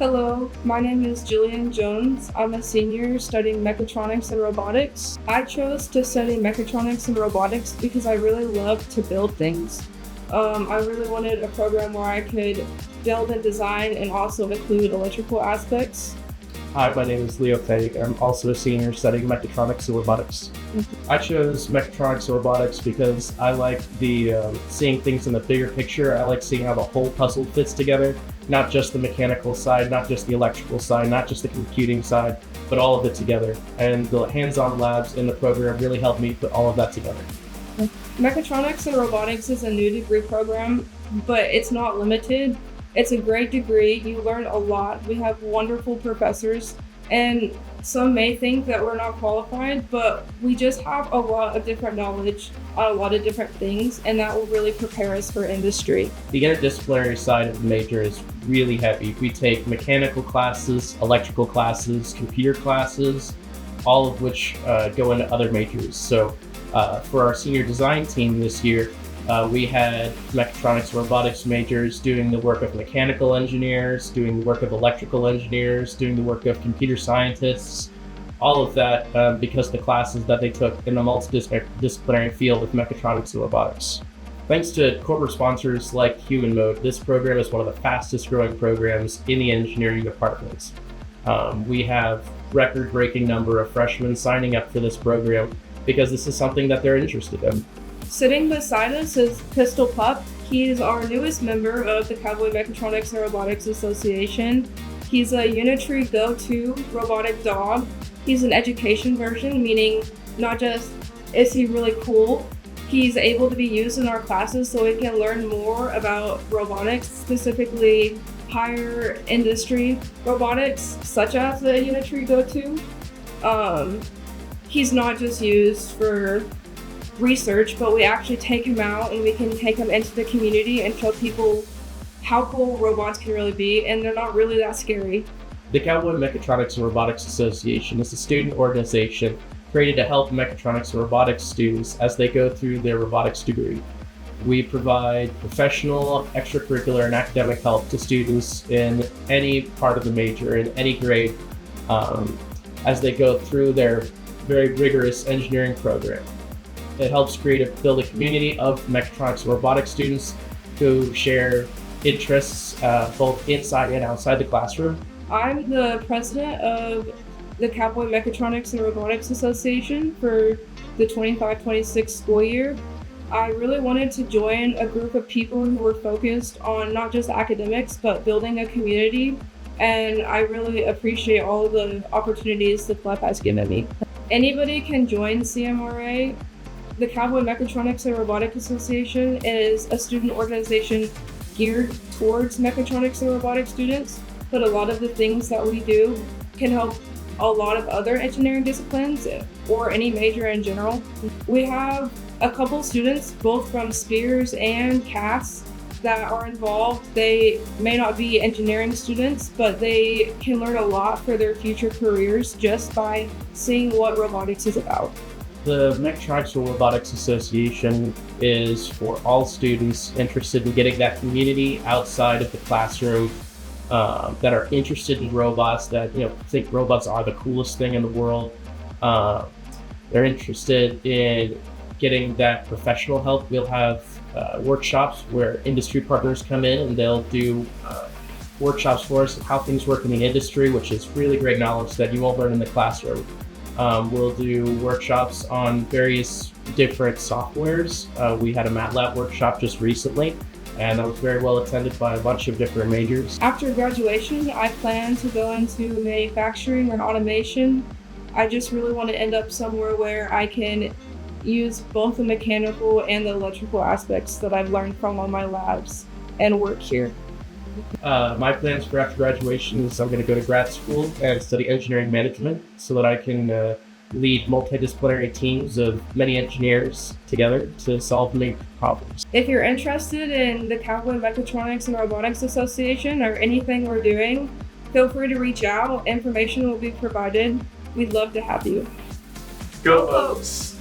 Hello, my name is Jillian Jones. I'm a senior studying Mechatronics and Robotics. I chose to study Mechatronics and Robotics because I really love to build things. I really wanted a program where I could build and design and also include electrical aspects. Hi, my name is Leo Fay. I'm also a senior studying Mechatronics and Robotics. I chose Mechatronics and Robotics because I like the seeing things in the bigger picture. I like seeing how the whole puzzle fits together, not just the mechanical side, not just the electrical side, not just the computing side, but all of it together. And the hands-on labs in the program really helped me put all of that together. Mechatronics and Robotics is a new degree program, but it's not limited. It's a great degree. You learn a lot. We have wonderful professors, and some may think that we're not qualified, but we just have a lot of different knowledge on a lot of different things, and that will really prepare us for industry. The interdisciplinary side of the major is really heavy. We take mechanical classes, electrical classes, computer classes, all of which go into other majors. So for our senior design team this year, we had mechatronics and robotics majors doing the work of mechanical engineers, doing the work of electrical engineers, doing the work of computer scientists, all of that because the classes that they took in the multidisciplinary field of mechatronics and robotics. Thanks to corporate sponsors like Human Mode, this program is one of the fastest growing programs in the engineering departments. We have record-breaking number of freshmen signing up for this program because this is something that they're interested in. Sitting beside us is Pistol Pup. He is our newest member of the Cowboy Mechatronics and Robotics Association. He's a Unitree go-to robotic dog. He's an education version, meaning not just is he really cool, he's able to be used in our classes so we can learn more about robotics, specifically higher industry robotics, such as the Unitree go-to. He's not just used for research, but we actually take him out and we can take him into the community and show people how cool robots can really be, and they're not really that scary. The Cowboy Mechatronics and Robotics Association is a student organization created to help mechatronics and robotics students as they go through their robotics degree. We provide professional, extracurricular, and academic help to students in any part of the major, in any grade, as they go through their very rigorous engineering program. It helps build a community of mechatronics and robotics students who share interests both inside and outside the classroom. I'm the president of the Cowboy Mechatronics and Robotics Association for the 25-26 school year. I really wanted to join a group of people who were focused on not just academics, but building a community. And I really appreciate all of the opportunities the club has given me. Anybody can join CMRA. The Cowboy Mechatronics and Robotics Association is a student organization geared towards mechatronics and robotics students, but a lot of the things that we do can help a lot of other engineering disciplines or any major in general. We have a couple students, both from Spears and Cass, that are involved. They may not be engineering students, but they can learn a lot for their future careers just by seeing what robotics is about. The Mechatronics and Robotics Association is for all students interested in getting that community outside of the classroom that are interested in robots, that think robots are the coolest thing in the world. They're interested in getting that professional help. We'll have workshops where industry partners come in and they'll do workshops for us of how things work in the industry, which is really great knowledge that you won't learn in the classroom. We'll do workshops on various different softwares. We had a MATLAB workshop just recently, and that was very well attended by a bunch of different majors. After graduation, I plan to go into manufacturing or automation. I just really want to end up somewhere where I can use both the mechanical and the electrical aspects that I've learned from all my labs and work here. My plans for after graduation is I'm going to go to grad school and study engineering management so that I can lead multidisciplinary teams of many engineers together to solve many problems. If you're interested in the Cowboy Mechatronics and Robotics Association or anything we're doing, feel free to reach out. Information will be provided. We'd love to have you. Go Folks!